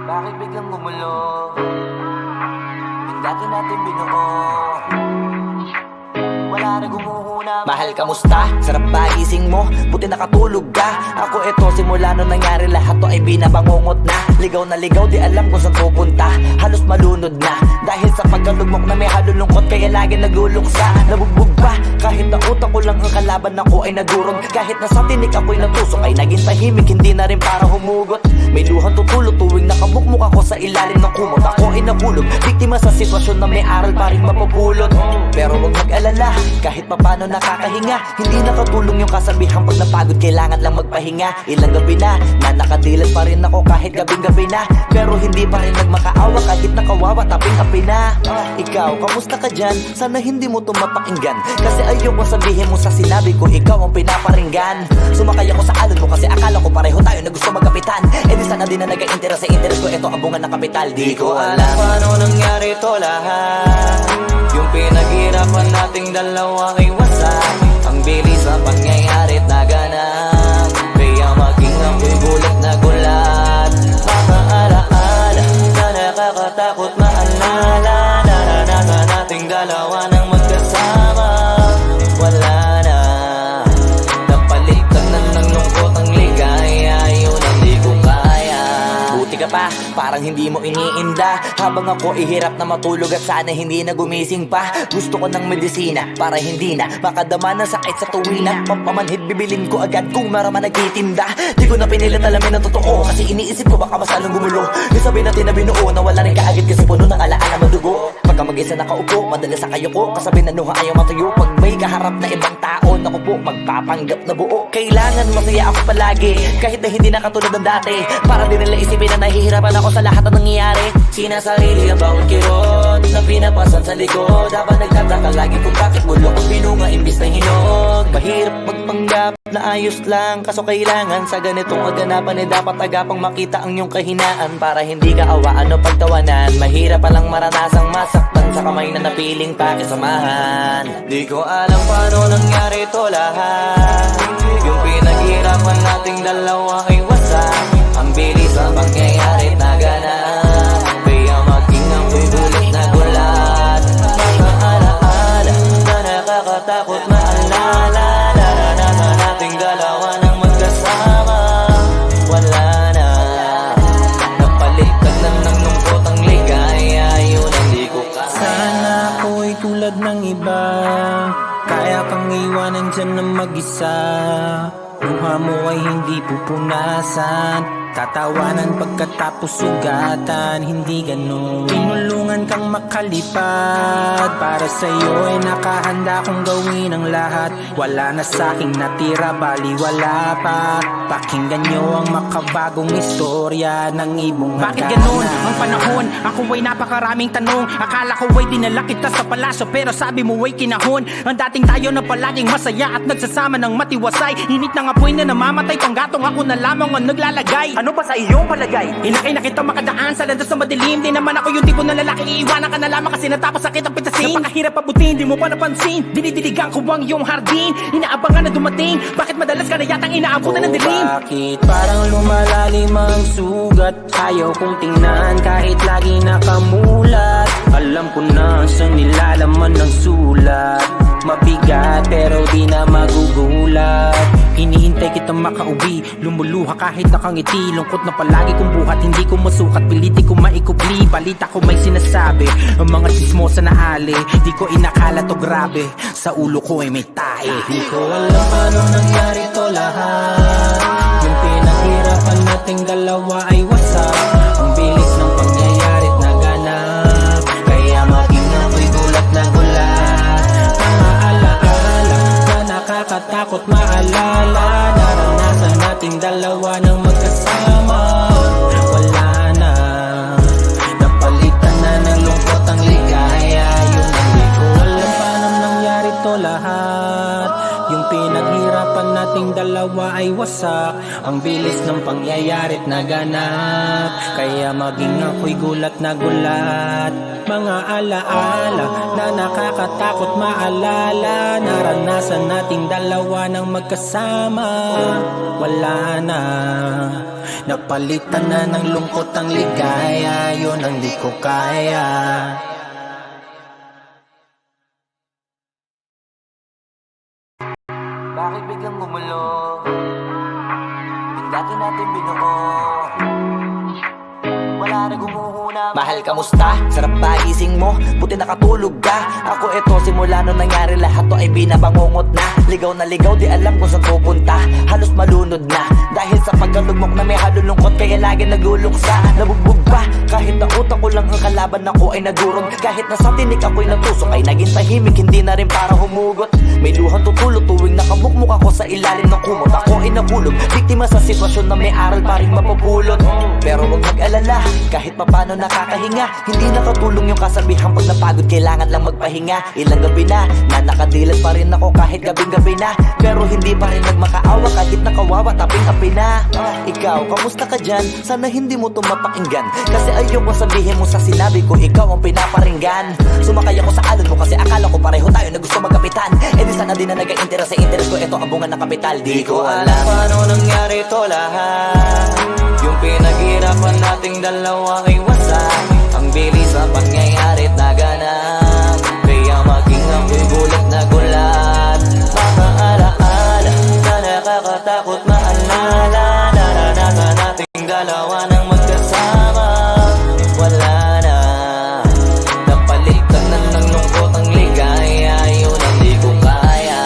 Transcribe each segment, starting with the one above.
Bakit biglang gumulo? Yung dati natin binuo, wala na gumuhuna. Mahal, kamusta? Sarap ba gising mo? Buti nakatulog ka. Ako eto, simula nung nangyari lahat to ay binabangungot na. Ligaw na ligaw, di alam kung saan pupunta. Halos malunod na dahil sa pagkalugmok na may halulungkot. Kaya lagi nagluluksa, nabugbog pa. Kahit na utak ko lang ang kalaban ako ay nagurog. Kahit na sa tinik ako'y natusok ay naging tahimik. Hindi na rin para humugot. May luhang tutulog tuwing nakamukmuk ako sa ilalim ng kumot. Ako ay nahulog, biktima sa sitwasyon na may aral pa rin mapupulot. Pero huwag mag-alala, kahit papano nakakahinga. Hindi nakatulong yung kasabihan, pag napagod kailangan lang magpahinga. Ilang gabi na nakadilat pa rin ako kahit gabing-gabi na. Pero hindi pa rin nagmakaawa kahit nakawawa taping-api na. Ikaw, kamusta ka dyan? Sana hindi mo tumapakinggan, kasi ayoko sabihin mo sa sinabi ko ikaw ang pinaparinggan. Sumakay ako sa alon mo kasi akala ko pareho tayo na gusto magkapitan. E di sana din na nag-interest sa interest ko, ito ang bunga ng kapital. Di ko alam paano nangyari to lahat. Yung pinaghirapan nating dalawa ay wasak. Ang bilis na pangyayari at naganap, kaya maging ako'y gulat na gulat. Mga alaala na nakakatakot maalala. Naranasan nating dalawa ng magkasama. Wala na, napalitan na ng lungkot ang ligaya. Yun ang di ko kaya. Buti ka pa, parang hindi mo iniinda. Habang ako ihirap na matulog at sana hindi na gumising pa. Gusto ko ng medisina para hindi na makadama ng sakit sa tuwina. Pampamanhid bibilin ko agad kung maraman nagtitinda. Di ko na pinilit alamin ang totoo, kasi iniisip ko baka masalong gumulo. Yung sabi natin na binuo na wala rin kaagad kasi puno ng alaala madugo. Pagka mag-isa nakaupo, madalas sa kayo ko, kasabi na nuha ayaw matuyo. Pag may kaharap na ibang tao, naku po, magpapanggap na buo. Kailangan masaya ako palagi, kahit na hindi na katulad ng dati. Para din nila isipin na nahihirapan ako sa lahat ng nangyayari. Sinasarili ang bawat kirot na pinapasan sa likod. Habang nagtataka lagi kung bakit mulo kung binunga imbis na hinog. Mahirap magpanggap na ayos lang, kaso kailangan sa ganitong kaganapan eh dapat agapang makita ang iyong kahinaan. Para hindi ka awaan o pagtawanan, mahirap palang maranasang masaktan sa kamay na napiling pakisamahan. Di ko alam paano nangyari to lahat. Yung pinaghirapan nating dalawa ay wasak. Ang bilis ang pangyayari at naganap, kaya maging ako'y gulat na gulat. Mga alaala na nakakatakot maalala. Naranasan nating dalawa ng magkasama. Wala na, napalitan na ng lungkot ang ligaya. Yun ang di ko kaya. Sana ako'y tulad ng iba, kaya kang iwanan dyan ng mag-isa. Luha mo ay hindi pupunasan, tatawanan pagkatapos sugatan. Hindi ganon, tinulungan kang makalipad. Para sa'yo ay nakahanda kong gawin ang lahat. Wala na sa'king natira, bali wala pa. Pakinggan nyo ang makabagong istorya ng ibong hagana. Bakit ganun ang panahon? Ako ay napakaraming tanong. Akala ko ay dinala kita sa palasyo, pero sabi mo ay kinahon. Ang dating tayo na palaging masaya at nagsasama ng matiwasay. Init ng apoy na namamatay, panggatong ako na lamang ang naglalagay. Ano ba sa iyong palagay? Inakay na kita makadaan sa landas na madilim. Di naman ako yung tipo na lalaki, iiwanan ka na lamang kasi natapos sakit ang pitasin. Napakahirap pabutin, di mo pa napansin. Dinidiligan ko ang iyong hardin, inaabangan na dumating. Bakit madalas ka na yatang inaabutan ng dilim? Bakit parang lumalalim ang sugat? Ayaw kong tingnan kahit lagi nakamulat. Alam ko na sa nilalaman ng sulat. Mabigat pero di na magugulat. Hinihintay kitang makauwi, lumuluha kahit nakangiti. Lungkot na palagi kong buhat, hindi ko masukat. Piliti ko maikubli, balita ko may sinasabi. Ang mga chismosa na ali, di ko inakala to grabe. Sa ulo ko ay may tae. Di ko alam paano nangyari to lahat. Yung pinaghirapan nating dalawa ay wasak. Ang bilis ng pangyayari at naganap, kaya maging ako'y gulat na gulat. Mga alaala na nakakatakot maalala. Naranasan nating dalawa ng magkasama. Wala na, napalitan na ng lungkot ang ligaya. Yun ang di ko alam paano nangyari to lahat. Yung pinaghirapan nating dalawa dalawa ay wasak. Ang bilis ng pangyayari't naganap, kaya maging ako'y gulat na gulat. Mga alaala na nakakatakot maalala, naranasan nating dalawa ng magkasama. Wala na, napalitan na ng lungkot ang ligaya, yun ang di ko kaya. Bakit biglang gumulo? Yung dati natin binuo, wala na gumuhuna. Mahal, kamusta? Sarap ba gising mo? Buti nakatulog ka. Ako eto, simula nung nangyari lahat to ay binabangungot na. Ligaw na ligaw, di alam kung saan pupunta. Halos malunod na dahil sa pagkalugmok na may halulungkot, kaya lagi nagluluksa. Nabugbog pa, kahit na utak ko lang ang kalaban, ako ay nagurong. Kahit na sa tinik ako'y natusok, ay naging tahimik, hindi na rin para humugot. May luhang tutulog tuwing nakamukmuk ako sa ilalim ng kumot. Ako ay nahulog, biktima sa sitwasyon na may aral pa rin mapupulot. Pero huwag mag-alala, kahit papano nakakahinga. Hindi nakatulong yung kasabihan, pag napagod kailangan lang magpahinga. Ilang gabi na nakadilat pa rin ako kahit gabing-gabi na. Pero hindi pa rin nagmakaawa kahit nakawawa, taping-api na. Ikaw, kamusta ka dyan? Sana hindi mo tumapakinggan, kasi ayoko sabihin mo sa sinabi ko, ikaw ang pinaparinggan. Sumakay ako sa alon mo kasi akala ko pareho tayo na gusto magkapitan. E di sana din na nag-interest sa interest ko, eto ang bunga ng kapital. Di ko alam paano nangyari to lahat. Yung pinaghirapan nating dalawa ay wasak. Ang bilis sa pangyayari't naganap, kaya maging ako'y gulat na gulat. Mga alaala na nakakatakot maalala, naranasan nating dalawa ng magkasama. Wala na, napalitan na ng lungkot ang ligaya, yun ang di ko kaya.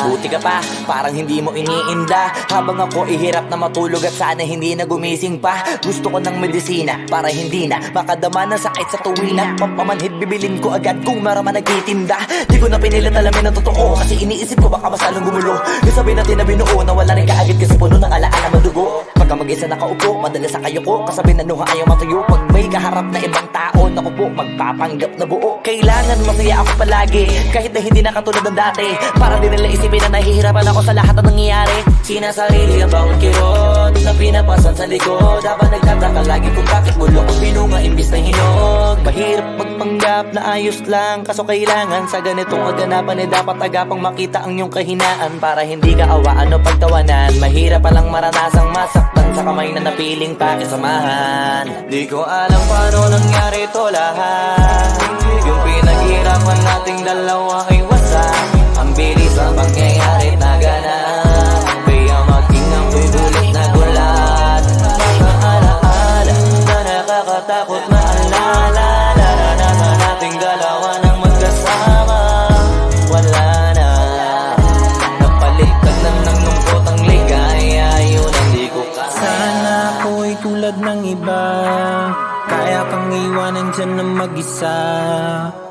Buti ka pa, parang hindi mo iniinda, habang ako ihirap na matulog at sana hindi na gumising pa. Gusto ko ng medisina para hindi na makadama ng sakit sa tuwina. Pampamanhid bibilin ko agad kung maraman nagtitinda. Di ko na pinilit alamin ang totoo, kasi iniisip ko baka mas lalong gumulo. Yung sabi natin na binuo na wala rin kaagad, kasi puno ng alaala madugo. Pagka mag-isa nakaupo, madalas sa kayo ko, kasabi na nuha ayaw matuyo. Pag may kaharap na ibang tao, naku po, magpapanggap na buo. Kailangan masaya ako palagi, kahit na hindi na katulad ng dati, para din nila isipin na nahihirapan ako sa lahat ng nangyayari. Sinasarili ang bawat kirot na pinapasan sa likod, habang nagtataka lagi kung bakit mulo ko pinunga imbis na hinog. Mahirap magpanggap na ayos lang, kaso kailangan sa ganitong kaganapan eh dapat agapang makita ang iyong kahinaan, para hindi ka awaan o pagtawanan. Mahirap palang maranasang masaktan sa kamay na napiling pakisamahan. Di ko alam paano nangyari to lahat. Yung pinaghirapan nating dalawa ay wasak. Ang bilis ang pangyayari naganap, kaya maging ako'y gulat na gulat. Mga alaala na nakakatakot maalala, naranasan nating dalawa ng magkasama. Wala na, napalitan na ng lungkot ang ligaya, yun ang di ko kaya. Sana ako'y tulad ng iba, kaya kang iwanan dyan ng mag-isa.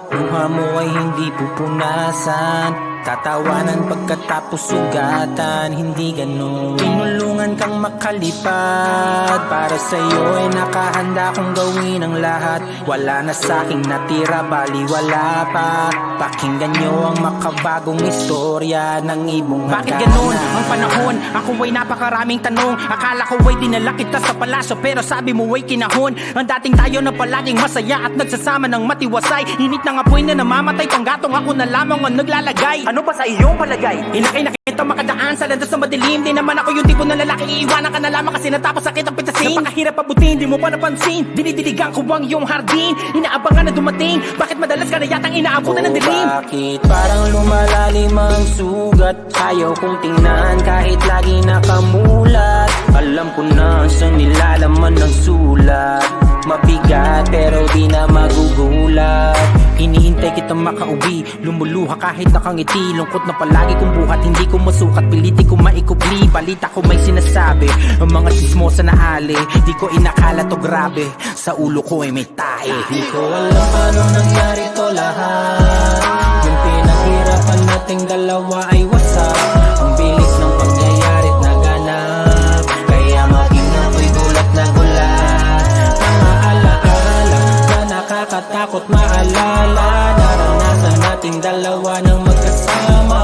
Luha mo ay hindi pupunasan, tatawanan pagkatapos sugatan, hindi ganun. Tinulungan kang makalipad, para sa'yo ay nakahanda kong gawin ang lahat. Wala na sa'king natira, bali wala pa. Pakinggan nyo ang makabagong istorya ng ibong Bakit hagana. ganun ang panahon? Ako ay napakaraming tanong. Akala ko ay dinala kita sa palasyo, pero sabi mo ay kinahon. Ang dating tayo na palaging masaya at nagsasama ng matiwasay. Init ng apoy na namamatay, panggatong ako na lamang ang naglalagay. Ano pa sa iyong palagay? Inakay na kita makadaan sa landas na madilim. Di naman ako yung tipo na lalaki, iiwanan ka na lamang kasi natapos sakit ang pitasin. Napakahirap abutin, di mo pa napansin. Dinidiligan ko ang iyong hardin, inaabangan na dumating. Bakit madalas ka na yatang inaabutan ng dilim? Bakit parang lumalalim ang sugat? Ayaw kong tingnan kahit lagi nakamulat. Alam ko na sa nilalaman ng sulat. Mabigat pero di na magugulat. Hinihintay kitang makauwi, lumuluha kahit nakangiti. Lungkot na palagi kong buhat, hindi ko masukat, piliti ko maikubli. Balita ko may sinasabi, ang mga sismosa na ali. Di ko inakala to grabe, sa ulo ko ay may tae. Di ko alam paano nangyari to lahat. Yung pinaghirapan nating dalawa ay wasak. Ang bilis ng pangyayari't naganap, kaya maging ako'y gulat na gulat. Mga alaala na nakakatakot maalala, naranasan nating dalawa ng magkasama.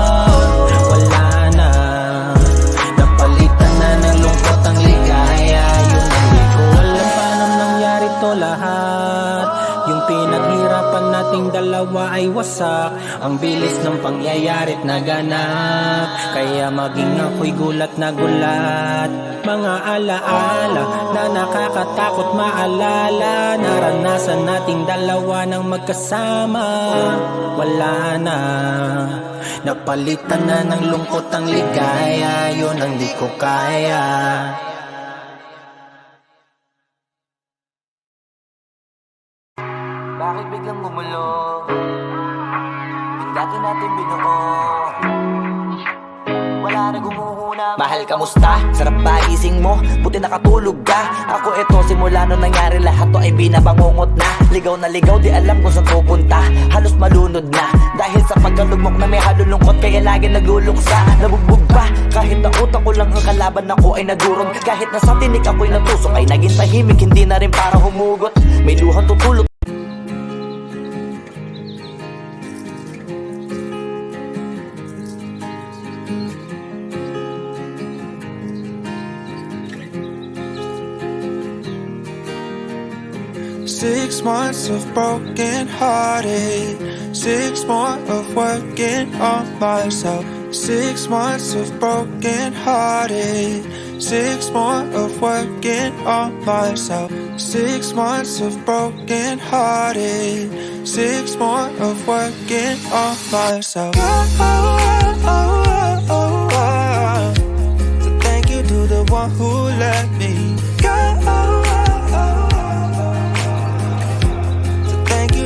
Wala na, napalitan lahat. Yung pinaghirapan nating dalawa ay wasak. Ang bilis ng pangyayari't naganap, kaya maging ako'y gulat na gulat. Mga alaala na nakakatakot maalala, naranasan nating dalawa ng magkasama. Wala na, napalitan na ng lungkot ang ligaya. Yun ang di ko kaya. Bakit biglang gumulo? Yung dati natin binuo, wala na gumuhuna. Mahal, kamusta? Sarap ba gising mo? Buti nakatulog ka. Ako eto, simula nung nangyari lahat to ay binabangungot na. Ligaw na ligaw, di alam kung saan pupunta. Halos malunod na dahil sa pagkalugmok na may halulungkot, kaya lagi nagluluksa. Nabugbog pa kahit na utak ko lang ang kalaban, ako ay nagurog. Kahit na sa tinik ako'y natusok, ay naging tahimik, hindi na rin para humugot. May luhang tutulog. Six months of broken hearted, 6 more of working on myself. 6 months of broken hearted, 6 more of working on myself. 6 months of broken hearted, 6 more of working on myself. So thank you to the one who let me go.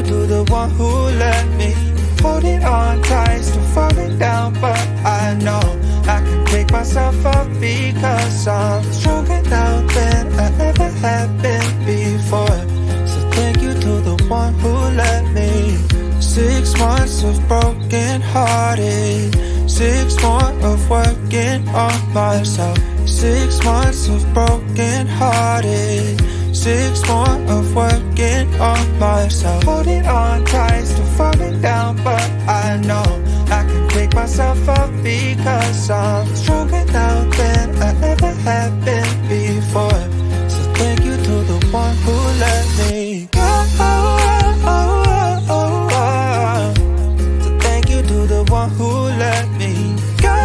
To the one who let me hold it on tight, still falling down, but I know I can pick myself up because I'm stronger now than I ever have been before. So thank you to the one who let me. 6 months of broken hearted, 6 more of working on myself. 6 months of broken hearted, 6 more of working on myself. Holding on tight, still falling down, but I know I can pick myself up because I'm stronger now than I ever have been before. So thank you to the one who let me go. So thank you to the one who let me go.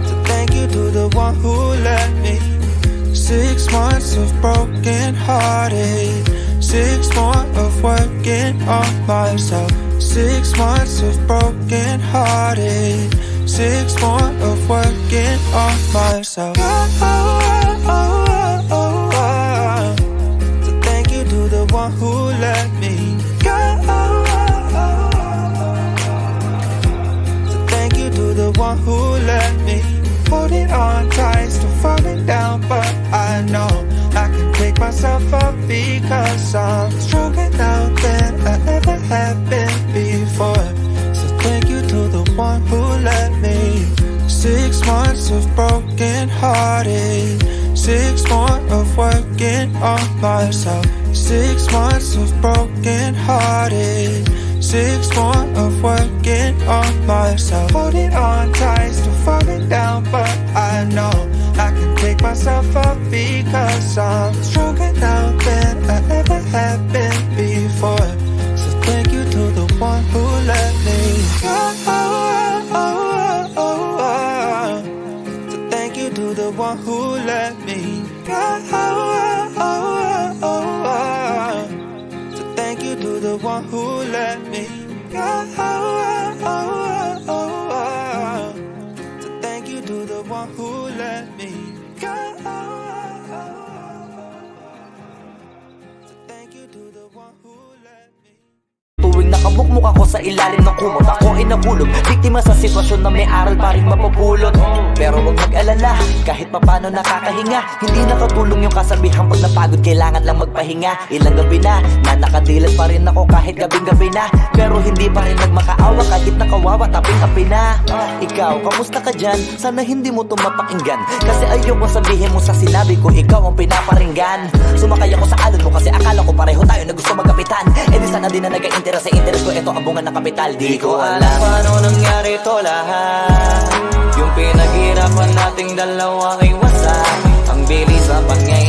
So thank you to the one who let me. 6 months of broken hearted, 6 more of working on myself. 6 months of broken hearted, 6 more of working on myself. So thank you to the one who let me go. So thank you to the one who let me hold it on tight, still falling down, but I know I can pick myself up because I'm stronger now than I ever have been before. So thank you to the one who let me. 6 months of broken hearted, 6 more of working on myself. 6 months of broken hearted, 6 more of working on myself. Holding on tight, still falling down, but I know I can pick myself up because I'm stronger now than I ever have been before. So thank you to the one who let me go. So thank you to the one who let me go. So thank you to the one who let me go. So thank you to the one who let me go. So thank you to the one who let me. Tuwing nakabukmuk ako sa ilalim ng kumot, ako ay nahulog, biktima sa sitwasyon na may aral pa rin mapupulot. Pero huwag mag-alala, kahit papano nakakahinga. Hindi nakatulong yung kasabihan, pag napagod kailangan lang magpahinga. Ilang gabi na nakadilat pa rin ako kahit gabing-gabi na, pero hindi pa rin nagmakaawa kahit nakawawa taping-api na. Ikaw, kamusta ka dyan? Sana hindi mo tumapakinggan, kasi ayoko sabihin mo sa sinabi ko, ikaw ang pinaparinggan. Sumakay ako sa alon mo kasi akala ko pareho tayo na gusto magkapitan. E di sana din na nag-interest sa interest ko, ito ang bunga ng kapital. Di ko alam paano nangyari to lahat. Yung pinaghirapan nating dalawa ay wasak. Ang bilis sa pangyayari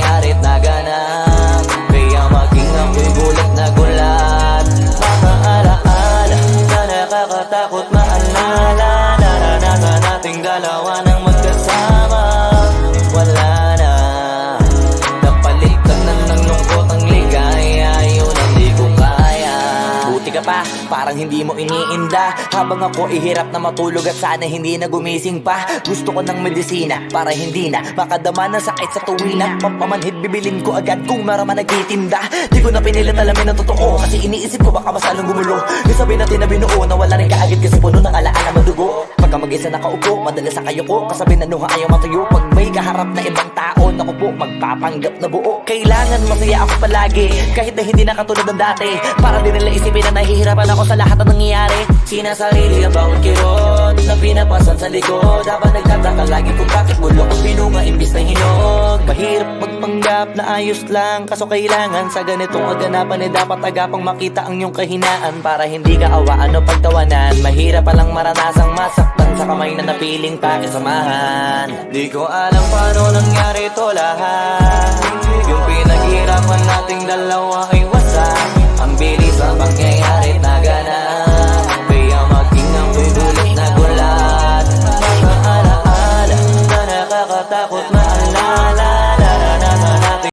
pa, parang hindi mo iniinda. Habang ako ihirap na matulog at sana hindi na gumising pa. Gusto ko ng medisina para hindi na makadama ng sakit sa tuwina. Pampamanhid bibilin ko agad kung marama nagtitinda. Di ko na pinilit alamin ang totoo, kasi iniisip ko baka masalong gumulo. Yung sabi natin na binuo, nawala rin kaagad kasi puno ng alaala madugo. Pagka mag-isa nakaupo, madalas sa kayo ko, kasabi na nuha ayaw matuyo. Pag may kaharap na ibang tao, naku po, magpapanggap na buo. Kailangan masaya ako palagi, kahit na hindi na katulad ng dati. Para din nila isipin na nahihirapan ako sa lahat ng nangyayari. Sinasarili ang bawat kirot na pinapasan sa likod, habang nagtataka lagi kung bakit bulok ang pinunga imbis na hinog. Mahirap magpanggap na ayos lang, kaso kailangan sa ganitong aganapan dapat agapang makita ang iyong kahinaan. Para hindi ka awaan o pagtawanan, mahirap palang maranasang masaktan sa kamay na napiling pakisamahan. Di ko alam paano nangyari to lahat, yung pinaghirapan nating dalawa ay wasak. Ang bilis ang pangyayari na ganap, kaya mag-ingang bubulit na gulat. Mga alaala na nakakatakot maalala na natin.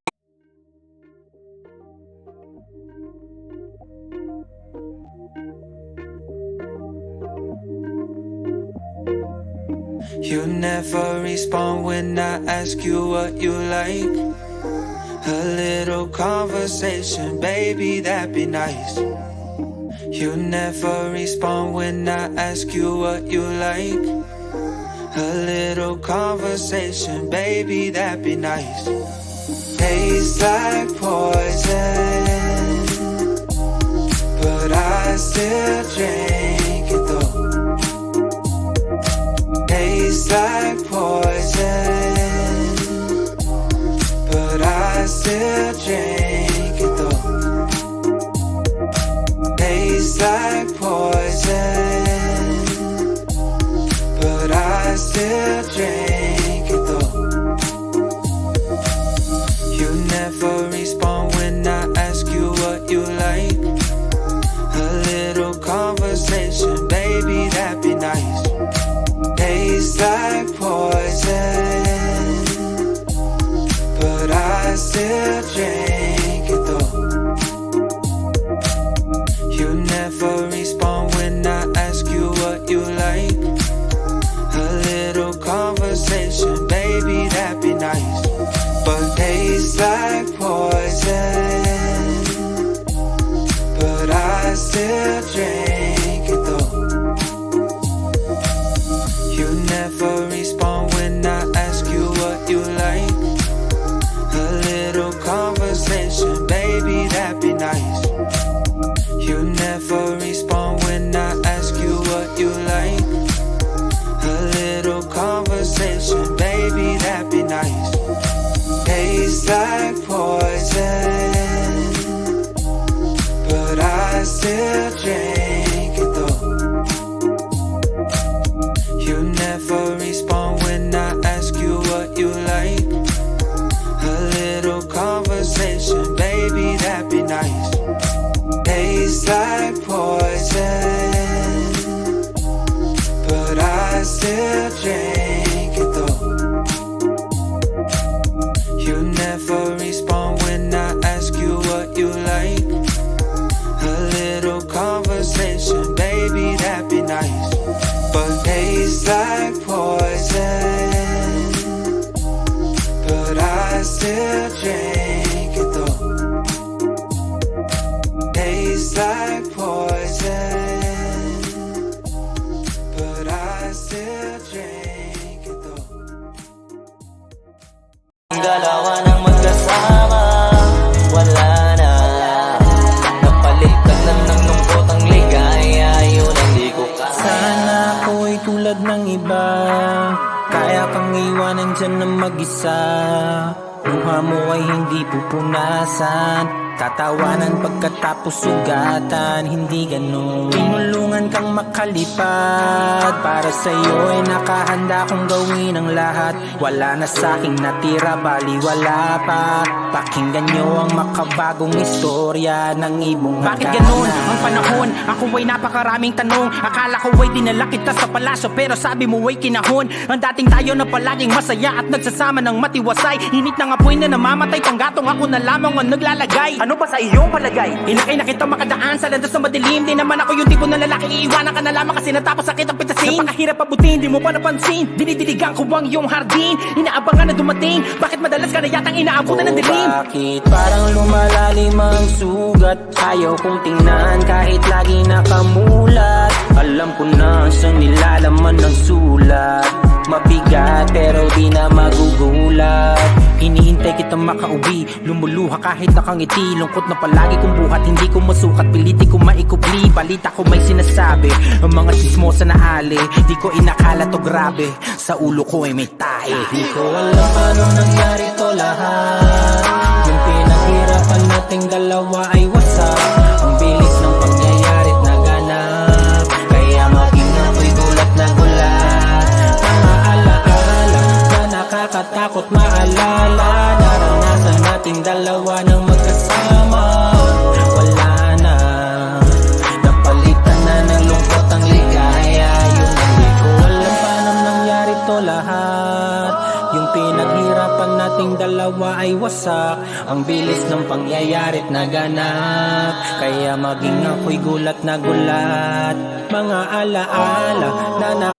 You never respond when I ask you what you like. A little conversation, baby, that'd be nice. You never respond when I ask you what you like. A little conversation, baby, that'd be nice. Tastes like poison, but I still drink it though. Tastes like poison, but I still drink it though. Tastes like poison, but I still drink it though. You never respond when I ask you what you like. A little conversation, baby, that'd be nice. Tastes like poison, but I still drink it though. You never respond when I ask you what you like. A little conversation, baby, that'd be nice. But tastes like poison, but I still drink it though. You never respond when I ask you what you like. A little conversation, baby, that'd be nice. You never respond when I ask you what you like. A little conversation, baby, that'd be nice. Tastes like poison, but I still drink it though. You never respond when I ask you what you like. A little conversation, baby, that'd be nice. Tastes like poison, but I still drink it though. You never respond when I ask you what you like. A little conversation, baby, that'd be nice. But tastes like poison, but I still drink it though. Tastes like poison, but I still drink it though. Ang dalawa nang magkasama, wala na. Napalitan na ng lungkot ang ligaya, yun ang di ko kaya. Sana ako'y tulad ng iba, kaya kang iwanan dyan ng mag-isa. Luha mo ay hindi pupunasan, tatawanan pagkatapos sugatan. Hindi ganun, tinulungan kang makalipad. Para sa'yo ay nakahanda kong gawin ang lahat. Wala na sa'king natira, bali wala pa. Pakinggan nyo ang makabagong istorya ng ibong Bakit hagana. ganun ang panahon? Ako ay napakaraming tanong. Akala ko ay dinala kita sa palasyo, pero sabi mo ay kinahon. Ang dating tayo na palaging masaya at nagsasama ng matiwasay. Init ng apoy na namamatay, panggatong ako na lamang ang naglalagay. Ano ba sa iyong palagay? Inakay na kita makadaan sa landas na madilim. Di naman ako yung tipo ng lalaki, iiwanan ka na lamang kasi natapos sakit ang pitasin. Napakahirap abutin, di mo pa napansin. Dinidiligan ko ang iyong hardin. Inaabangan na dumating. Bakit madalas ka na yatang inaabutan ng dilim? Bakit parang lumalalim ang sugat? Ayaw kong tingnan kahit lagi nakamulat. Alam ko na sa nilalaman ng sulat. Mabigat pero di na magugulat. Hinihintay kitang makauwi. Lumuluha kahit nakangiti. Lungkot na palagi kong buhat. Hindi ko masukat, piliti ko maikupli. Balita ko may sinasabi. Ang mga sismosa na ali. Di ko inakala to grabe. Sa ulo ko ay may tae. Di ko alam paano nangyari to lahat. Yung pinaghirapan nating dalawa ay wasak. Ang bilis ng pangyayari't naganap. Kaya maging ako'y gulat na gulat. Mga alaala na nakakatakot maalala. Naranasan nating dalawa ng magkasama. Wala na, napalitan na ng lungkot ang ligaya. Yun hindi ko alam paano nangyari to lahat. Yung pinaghirapan nating dalawa ay wasak. Ang bilis ng pangyayari't naganap. Kaya maging ako'y gulat na gulat. Mga alaala na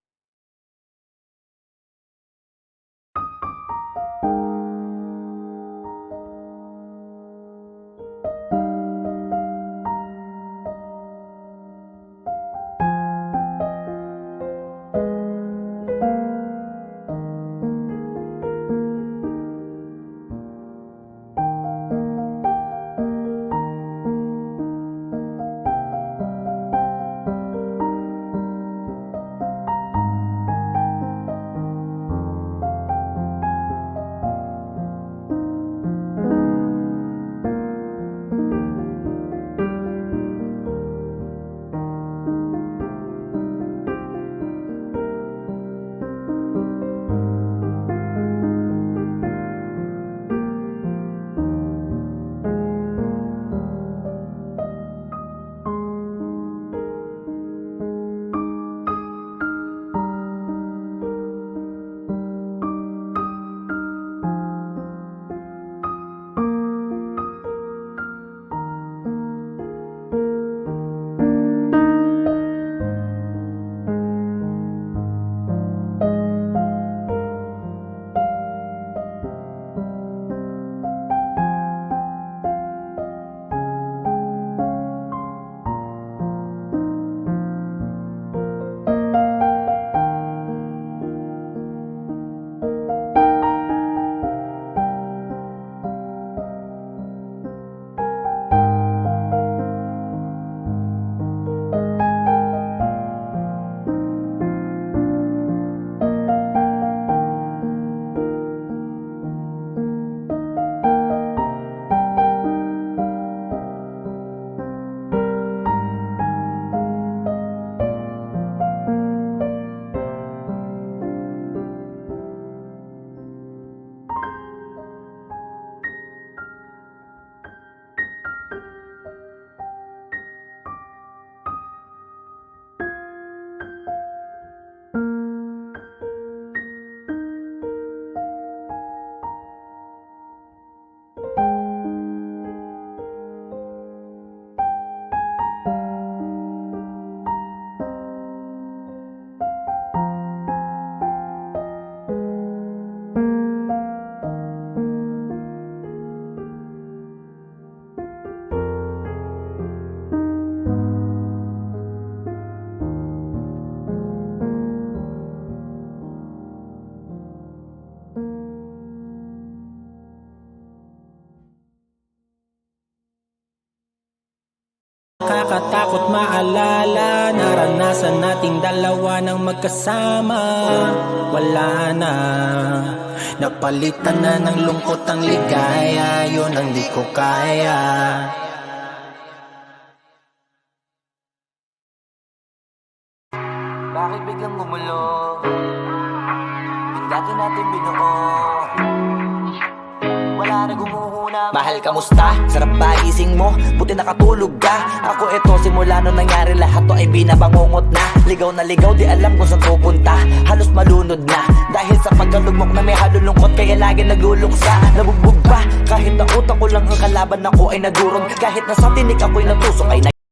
nakakatakot maalala. Naranasan nating dalawa ng magkasama. Wala na, napalitan na ng lungkot ang ligaya. Yun ang di ko kaya. Bakit biglang gumulo? Yung dati natin binuo, wala na gumuhuna. Mahal, kamusta? Sarap ba gising mo? Buti nakatulog ka. Ako eto, simula nung nangyari lahat to ay binabangungot na. Ligaw na ligaw, di alam kung saan pupunta. Halos malunod na dahil sa pagkalugmok na may halulungkot. Kaya lagi nagluluksa, nabugbog pa kahit ang utak ko lang ang kalaban ako ay nagurong. Kahit nasa tinik ako'y natusok ay